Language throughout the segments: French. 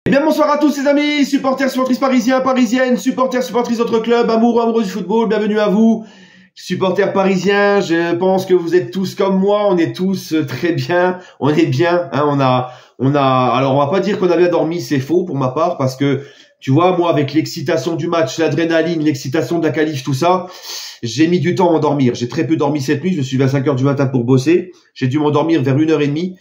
Eh bien bonsoir à tous les amis, supporters, supportrices parisiens, parisiennes, supporters, supportrices d'autres clubs, amoureux, amoureux du football, bienvenue à vous. Supporters parisiens, je pense que vous êtes tous comme moi, on est tous très bien, on est bien, hein, alors on va pas dire qu'on a bien dormi, c'est faux pour ma part, parce que, tu vois, moi avec l'excitation du match, l'adrénaline, l'excitation de la qualif, tout ça, j'ai mis du temps à m'endormir. J'ai très peu dormi cette nuit, je me suis levé à 5 heures du matin pour bosser, j'ai dû m'endormir vers 1h30.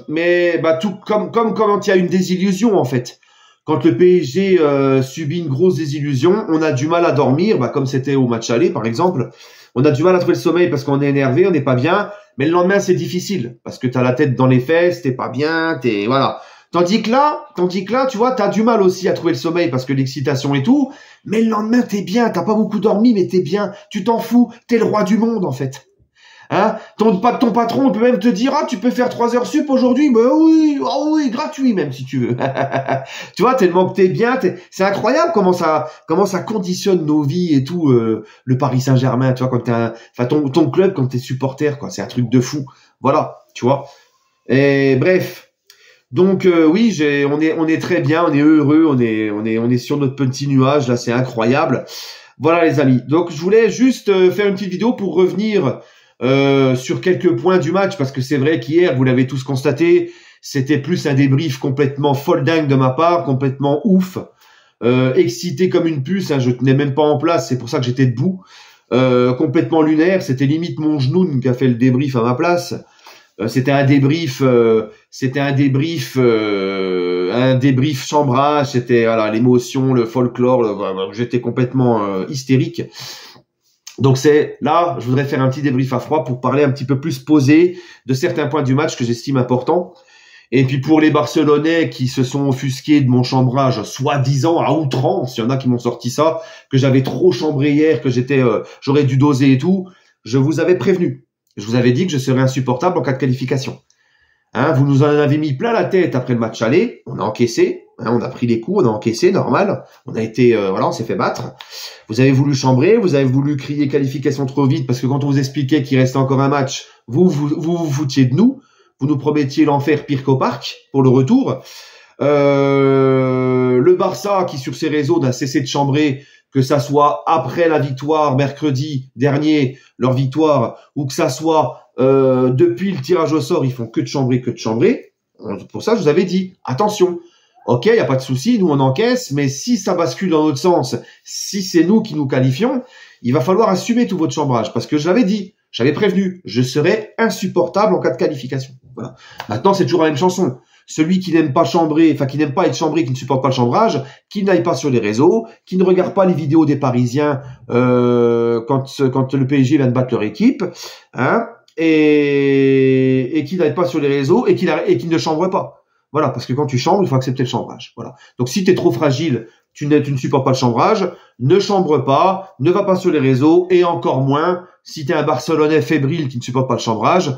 Mais bah tout comme quand il y a une désillusion en fait. Quand le PSG subit une grosse désillusion, on a du mal à dormir, bah comme c'était au match aller par exemple. On a du mal à trouver le sommeil parce qu'on est énervé, on n'est pas bien. Mais le lendemain c'est difficile parce que t'as la tête dans les fesses, t'es pas bien, voilà. Tandis que là, tu vois, t'as du mal aussi à trouver le sommeil parce que l'excitation et tout. Mais le lendemain t'es bien, t'as pas beaucoup dormi mais t'es bien. Tu t'en fous, t'es le roi du monde en fait. Hein, ton patron peut même te dire, ah, tu peux faire 3 heures sup aujourd'hui, bah oui, oh oui, gratuit même si tu veux. Tu vois, tellement que t'es bien, c'est incroyable comment ça conditionne nos vies et tout, le Paris Saint-Germain, tu vois, quand ton club, quand t'es supporter, quoi, c'est un truc de fou. Voilà, tu vois. Et bref. Donc oui, on est très bien, on est heureux, on est sur notre petit nuage, là, c'est incroyable. Voilà les amis. Donc je voulais juste faire une petite vidéo pour revenir sur quelques points du match, parce que c'est vrai qu'hier, vous l'avez tous constaté, c'était plus un débrief complètement folle dingue de ma part, complètement ouf, excité comme une puce, hein, je tenais même pas en place, c'est pour ça que j'étais debout, complètement lunaire, c'était limite mon genou qui a fait le débrief à ma place. C'était un débrief chambrage, c'était voilà l'émotion, le folklore, j'étais complètement hystérique. Donc là, je voudrais faire un petit débrief à froid pour parler un petit peu plus posé de certains points du match que j'estime importants. Et puis pour les Barcelonais qui se sont offusqués de mon chambrage, soi-disant à outrance, il y en a qui m'ont sorti ça, que j'avais trop chambré hier, que j'aurais dû doser et tout. Je vous avais prévenu. Je vous avais dit que je serais insupportable en cas de qualification. Hein, vous nous en avez mis plein la tête après le match aller, on a encaissé, hein, on a pris les coups, on a encaissé, normal, on a été, on s'est fait battre. Vous avez voulu chambrer, vous avez voulu crier qualification trop vite parce que quand on vous expliquait qu'il restait encore un match, vous foutiez de nous, vous nous promettiez l'enfer pire qu'au parc pour le retour. Le Barça qui sur ses réseaux n'a cessé de chambrer, que ça soit après la victoire mercredi dernier, leur victoire, ou que ça soit depuis le tirage au sort, ils font que de chambrer. Pour ça, je vous avais dit, attention, ok, il n'y a pas de souci, nous on encaisse, mais si ça bascule dans notre sens, si c'est nous qui nous qualifions, il va falloir assumer tout votre chambrage, parce que je l'avais dit, j'avais prévenu, je serais insupportable en cas de qualification. Voilà. Maintenant, c'est toujours la même chanson. Celui qui n'aime pas chambrer, enfin qui n'aime pas être chambré, qui ne supporte pas le chambrage, qui n'aille pas sur les réseaux, qui ne regarde pas les vidéos des Parisiens quand le PSG vient de battre leur équipe, hein, et qui n'aille pas sur les réseaux et qui ne chambre pas. Voilà, parce que quand tu chambres, il faut accepter le chambrage. Voilà. Donc si tu es trop fragile, tu ne supportes pas le chambrage, ne chambre pas, ne va pas sur les réseaux, et encore moins, si tu es un Barcelonais fébrile qui ne supporte pas le chambrage,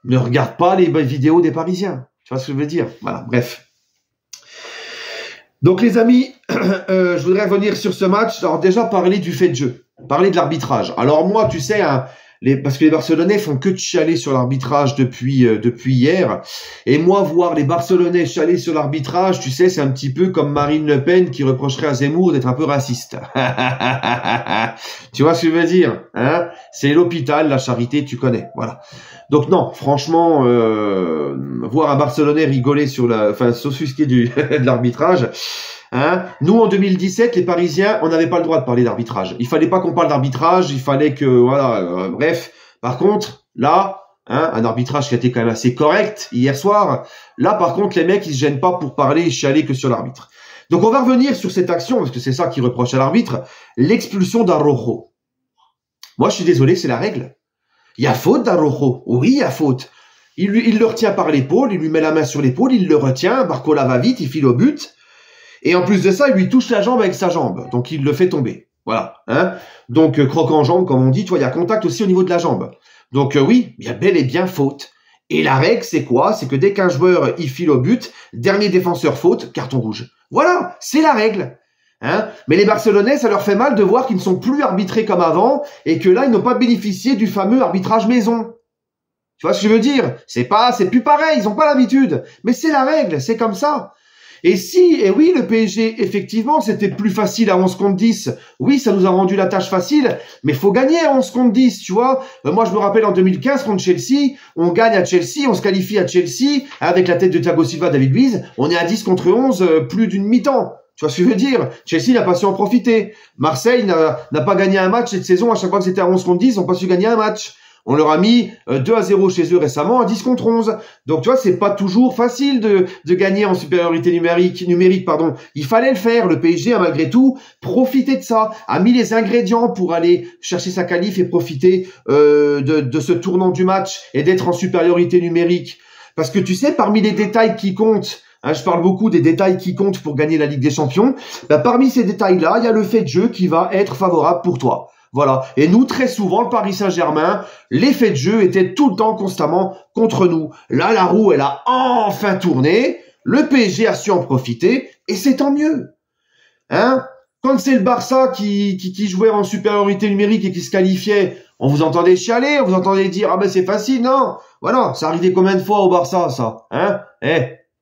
ne regarde pas les vidéos des Parisiens. Tu vois ce que je veux dire? Voilà, bref. Donc les amis, je voudrais revenir sur ce match. Alors déjà, parler du fait de jeu, parler de l'arbitrage. Alors moi, tu sais, hein, parce que les Barcelonais font que de chialer sur l'arbitrage depuis hier. Et moi, voir les Barcelonais chialer sur l'arbitrage, tu sais, c'est un petit peu comme Marine Le Pen qui reprocherait à Zemmour d'être un peu raciste. Tu vois ce que je veux dire, hein? C'est l'hôpital, la charité, tu connais, voilà. Donc non, franchement, voir un Barcelonais rigoler s'offusquer de l'arbitrage. Hein, nous, en 2017, les Parisiens, on n'avait pas le droit de parler d'arbitrage. Il fallait pas qu'on parle d'arbitrage, il fallait que, voilà, bref. Par contre, là, hein, un arbitrage qui a été quand même assez correct hier soir. Là, par contre, les mecs, ils se gênent pas pour parler et chialer que sur l'arbitre. Donc, on va revenir sur cette action, parce que c'est ça qu'ils reprochent à l'arbitre, l'expulsion d'Araujo. Moi, je suis désolé, c'est la règle. Il y a faute d'Araujo. Oui, il y a faute. Il le retient par l'épaule, il lui met la main sur l'épaule, il le retient, Barcola va vite, il file au but. Et en plus de ça, il lui touche la jambe avec sa jambe. Donc, il le fait tomber. Voilà. Hein. Donc, croque en jambe, comme on dit. Tu vois, il y a contact aussi au niveau de la jambe. Donc, oui, il y a bel et bien faute. Et la règle, c'est quoi? C'est que dès qu'un joueur, il file au but, dernier défenseur faute, carton rouge. Voilà, c'est la règle. Hein. Mais les Barcelonais, ça leur fait mal de voir qu'ils ne sont plus arbitrés comme avant et que là, ils n'ont pas bénéficié du fameux arbitrage maison. Tu vois ce que je veux dire? C'est plus pareil, ils ont pas l'habitude. Mais c'est la règle, c'est comme ça. Et oui, le PSG, effectivement, c'était plus facile à 11 contre 10. Oui, ça nous a rendu la tâche facile, mais faut gagner à 11 contre 10, tu vois. Moi, je me rappelle en 2015 contre Chelsea, on gagne à Chelsea, on se qualifie à Chelsea, avec la tête de Thiago Silva, David Luiz, on est à 10 contre 11, plus d'une mi-temps. Tu vois ce que je veux dire? Chelsea n'a pas su en profiter. Marseille n'a pas gagné un match cette saison, à chaque fois que c'était à 11 contre 10, ils n'ont pas su gagner un match. On leur a mis 2-0 chez eux récemment à 10 contre 11. Donc, tu vois, c'est pas toujours facile de gagner en supériorité numérique, pardon. Il fallait le faire. Le PSG a malgré tout profité de ça, a mis les ingrédients pour aller chercher sa qualif et profiter de ce tournant du match et d'être en supériorité numérique. Parce que tu sais, parmi les détails qui comptent, hein, je parle beaucoup des détails qui comptent pour gagner la Ligue des Champions, bah, parmi ces détails-là, il y a le fait de jeu qui va être favorable pour toi. Voilà. Et nous, très souvent, le Paris Saint-Germain, l'effet de jeu était tout le temps, constamment contre nous. Là, la roue, elle a enfin tourné. Le PSG a su en profiter. Et c'est tant mieux. Hein? Quand c'est le Barça qui jouait en supériorité numérique et qui se qualifiait, on vous entendait chialer, on vous entendait dire, ah ben c'est facile, non? Voilà. Ça arrivait combien de fois au Barça, ça? Hein?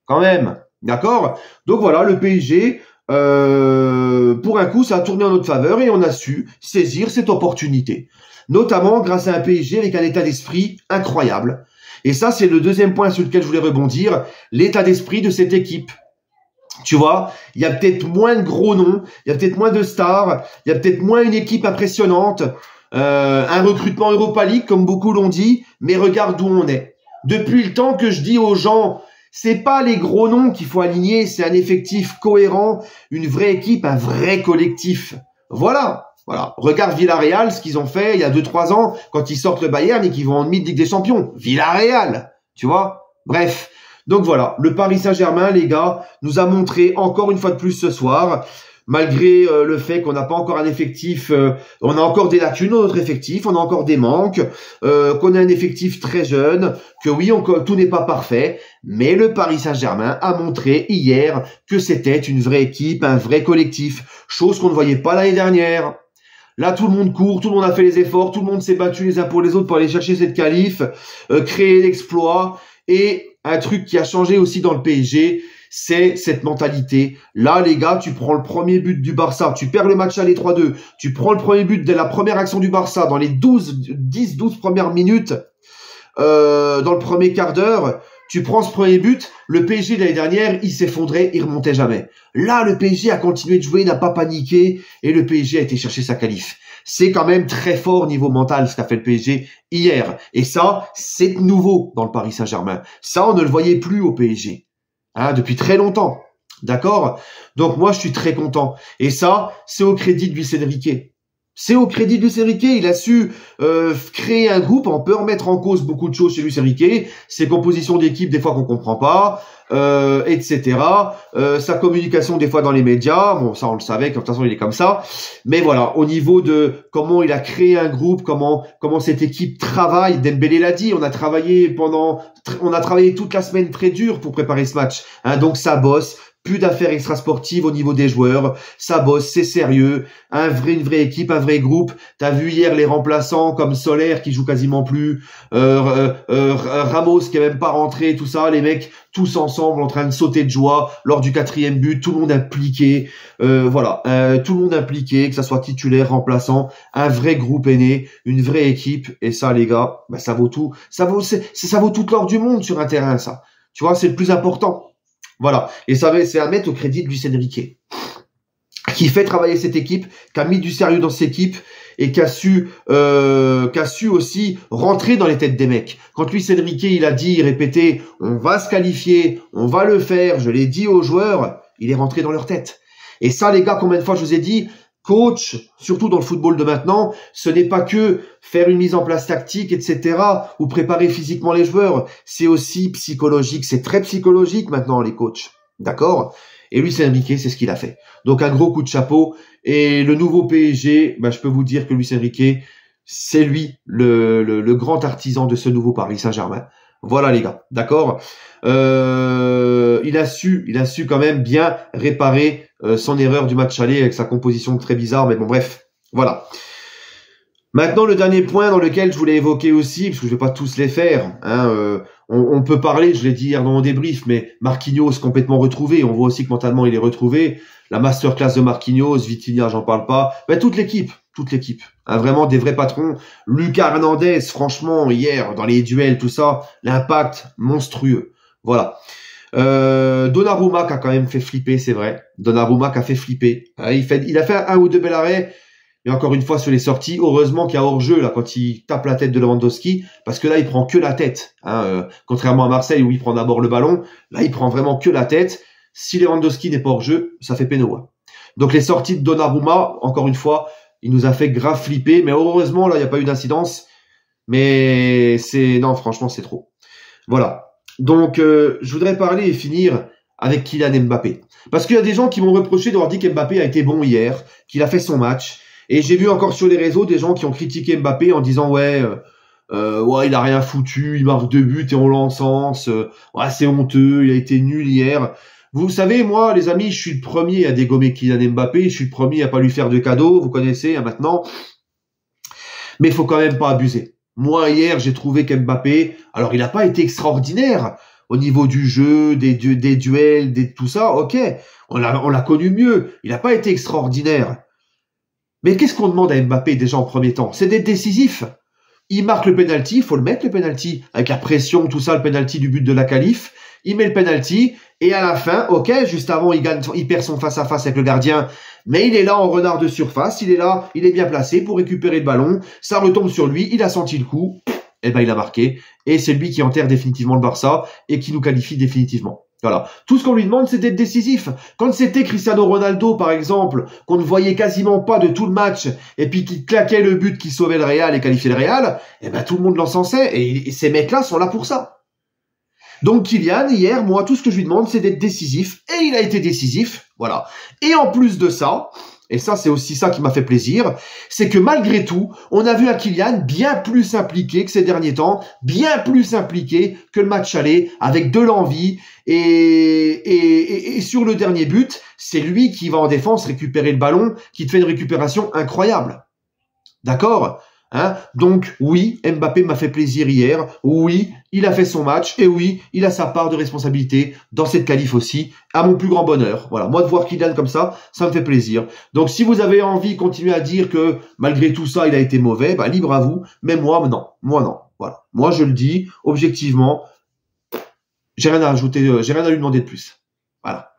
Quand même. D'accord? Donc voilà, le PSG, pour un coup, ça a tourné en notre faveur et on a su saisir cette opportunité. Notamment grâce à un PSG avec un état d'esprit incroyable. Et ça, c'est le deuxième point sur lequel je voulais rebondir, l'état d'esprit de cette équipe. Tu vois, il y a peut-être moins de gros noms, il y a peut-être moins de stars, il y a peut-être moins une équipe impressionnante, un recrutement Europa League, comme beaucoup l'ont dit, mais regarde où on est. Depuis le temps que je dis aux gens, c'est pas les gros noms qu'il faut aligner, c'est un effectif cohérent, une vraie équipe, un vrai collectif. Voilà. Regarde Villarreal, ce qu'ils ont fait il y a 2-3 ans, quand ils sortent le Bayern et qu'ils vont en demi de Ligue des Champions. Villarreal, tu vois. Bref. Donc voilà, le Paris Saint-Germain, les gars, nous a montré encore une fois de plus ce soir, malgré le fait qu'on n'a pas encore un effectif, on a encore des lacunes dans notre effectif, on a encore des manques, qu'on a un effectif très jeune, que oui, tout n'est pas parfait, mais le Paris Saint-Germain a montré hier que c'était une vraie équipe, un vrai collectif, chose qu'on ne voyait pas l'année dernière. Là, tout le monde court, tout le monde a fait les efforts, tout le monde s'est battu les uns pour les autres pour aller chercher cette qualif, créer l'exploit, et un truc qui a changé aussi dans le PSG, c'est cette mentalité. Là, les gars, tu prends le premier but du Barça, tu perds le match aller 3-2, tu prends le premier but de la première action du Barça dans les 10-12 premières minutes, dans le premier quart d'heure, tu prends ce premier but, le PSG de l'année dernière, il s'effondrait, il remontait jamais. Là, le PSG a continué de jouer, n'a pas paniqué, et le PSG a été chercher sa qualif. C'est quand même très fort niveau mental ce qu'a fait le PSG hier. Et ça, c'est nouveau dans le Paris Saint-Germain. Ça, on ne le voyait plus au PSG. Hein, depuis très longtemps. D'accord? Donc moi, je suis très content. Et ça, c'est au crédit de Luis Enrique. C'est au crédit de Luis Enrique. Il a su créer un groupe. On peut remettre en cause beaucoup de choses chez Luis Enrique. Ses compositions d'équipe, des fois qu'on comprend pas, etc. Sa communication, des fois dans les médias. Bon, ça, on le savait. De toute façon, il est comme ça. Mais voilà, au niveau de comment il a créé un groupe, comment cette équipe travaille. Dembélé l'a dit. On a travaillé toute la semaine très dur pour préparer ce match. Hein, donc ça bosse. Plus d'affaires extrasportives au niveau des joueurs, ça bosse, c'est sérieux, une vraie équipe, un vrai groupe. T'as vu hier les remplaçants comme Soler qui joue quasiment plus, Ramos qui est même pas rentré, tout ça, les mecs tous ensemble en train de sauter de joie lors du 4e but, tout le monde impliqué, tout le monde impliqué, que ça soit titulaire, remplaçant, un vrai groupe est né, une vraie équipe, et ça les gars, bah, ça vaut tout, ça vaut toute l'or du monde sur un terrain, ça. Tu vois, c'est le plus important. Voilà. Et ça, c'est à mettre au crédit de Luis Enrique, qui fait travailler cette équipe, qui a mis du sérieux dans cette équipe et qui a su aussi rentrer dans les têtes des mecs. Quand Luis Enrique, il a dit, répété, on va se qualifier, on va le faire, je l'ai dit aux joueurs, il est rentré dans leur tête. Et ça, les gars, combien de fois je vous ai dit, coach, surtout dans le football de maintenant, ce n'est pas que faire une mise en place tactique, etc., ou préparer physiquement les joueurs. C'est aussi psychologique. C'est très psychologique maintenant, les coachs. D'accord? Et Luis Enrique, c'est ce qu'il a fait. Donc, un gros coup de chapeau. Et le nouveau PSG, bah, je peux vous dire que Luis Enrique, c'est lui le grand artisan de ce nouveau Paris Saint-Germain. Voilà, les gars. D'accord? Il a su quand même bien réparer son erreur du match aller avec sa composition très bizarre, mais bon, bref, voilà. Maintenant, le dernier point dans lequel je voulais évoquer aussi, parce que je vais pas tous les faire, hein, on peut parler, je l'ai dit hier dans mon débrief, mais Marquinhos complètement retrouvé, on voit aussi que mentalement il est retrouvé, la masterclass de Marquinhos, Vitinha, j'en parle pas, ben, toute l'équipe, hein, vraiment des vrais patrons. Lucas Hernandez, franchement, hier, dans les duels, tout ça, l'impact monstrueux, voilà. Donnarumma qui a quand même fait flipper, c'est vrai, Donnarumma qui a fait flipper, il a fait un ou deux bel arrêts. Et encore une fois, sur les sorties, heureusement qu'il y a hors-jeu, là, quand il tape la tête de Lewandowski, parce que là, il prend que la tête, hein, contrairement à Marseille, où il prend d'abord le ballon, là, il prend vraiment que la tête. Si Lewandowski n'est pas hors-jeu, ça fait péno, hein. Donc, les sorties de Donnarumma, encore une fois, il nous a fait grave flipper, mais heureusement, là, il n'y a pas eu d'incidence, mais non, franchement, c'est trop. Voilà. Donc, je voudrais parler et finir avec Kylian Mbappé. Parce qu'il y a des gens qui m'ont reproché d'avoir dit qu'Mbappé a été bon hier, qu'il a fait son match. Et j'ai vu encore sur les réseaux des gens qui ont critiqué Mbappé en disant ouais, il a rien foutu, il marque 2 buts et on l'encense, ouais, c'est honteux, il a été nul hier. Vous savez, moi, les amis, je suis le premier à dégommer Kylian Mbappé, je suis le premier à pas lui faire de cadeaux, vous connaissez hein, maintenant. Mais il faut quand même pas abuser. Moi, hier, j'ai trouvé qu'Mbappé, alors il n'a pas été extraordinaire au niveau du jeu, des duels, tout ça, ok, on l'a connu mieux, il n'a pas été extraordinaire. Mais qu'est-ce qu'on demande à Mbappé déjà en premier temps? C'est d'être décisif. Il marque le penalty, il faut le mettre le penalty, avec la pression, tout ça, le penalty du but de la qualif. Il met le penalty et à la fin, ok, juste avant il perd son face à face avec le gardien, mais il est là en renard de surface, il est là, il est bien placé pour récupérer le ballon, ça retombe sur lui, il a senti le coup, et ben il a marqué et c'est lui qui enterre définitivement le Barça et qui nous qualifie définitivement. Voilà. Tout ce qu'on lui demande, c'est d'être décisif. Quand c'était Cristiano Ronaldo, par exemple, qu'on ne voyait quasiment pas de tout le match, et puis qui claquait le but qui sauvait le Real et qualifiait le Real, eh ben, tout le monde l'encensait, et ces mecs-là sont là pour ça. Donc, Kylian, hier, moi, tout ce que je lui demande, c'est d'être décisif, et il a été décisif, voilà. Et en plus de ça, et ça, c'est aussi ça qui m'a fait plaisir, c'est que malgré tout, on a vu un Kylian bien plus impliqué que ces derniers temps, bien plus impliqué que le match aller, avec de l'envie, et sur le dernier but, c'est lui qui va en défense récupérer le ballon, qui te fait une récupération incroyable. D'accord ? Hein? Donc oui, Mbappé m'a fait plaisir hier, oui, il a fait son match, et oui, il a sa part de responsabilité dans cette qualif aussi, à mon plus grand bonheur. Voilà, moi de voir Kylian comme ça me fait plaisir. Donc si vous avez envie de continuer à dire que malgré tout ça, il a été mauvais, bah libre à vous, mais moi non, voilà. Moi je le dis, objectivement, j'ai rien à ajouter, j'ai rien à lui demander de plus. Voilà.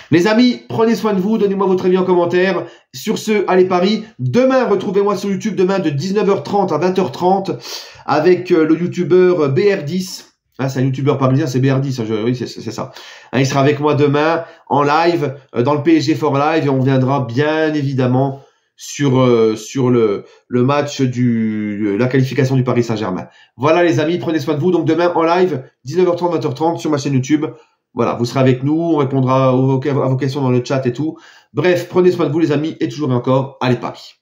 Les amis, prenez soin de vous, donnez-moi votre avis en commentaire. Sur ce, allez Paris. Demain, retrouvez-moi sur YouTube, demain de 19h30 à 20h30 avec le youtubeur BR10. Ah, c'est un youtubeur parisien, c'est BR10, oui, c'est ça. Hein, il sera avec moi demain en live, dans le PSG for Live, et on viendra bien évidemment sur le match la qualification du Paris Saint-Germain. Voilà les amis, prenez soin de vous. Donc demain en live, 19h30, 20h30 sur ma chaîne YouTube. Voilà, vous serez avec nous, on répondra à vos questions dans le chat et tout. Bref, prenez soin de vous les amis, et toujours et encore, allez Paris.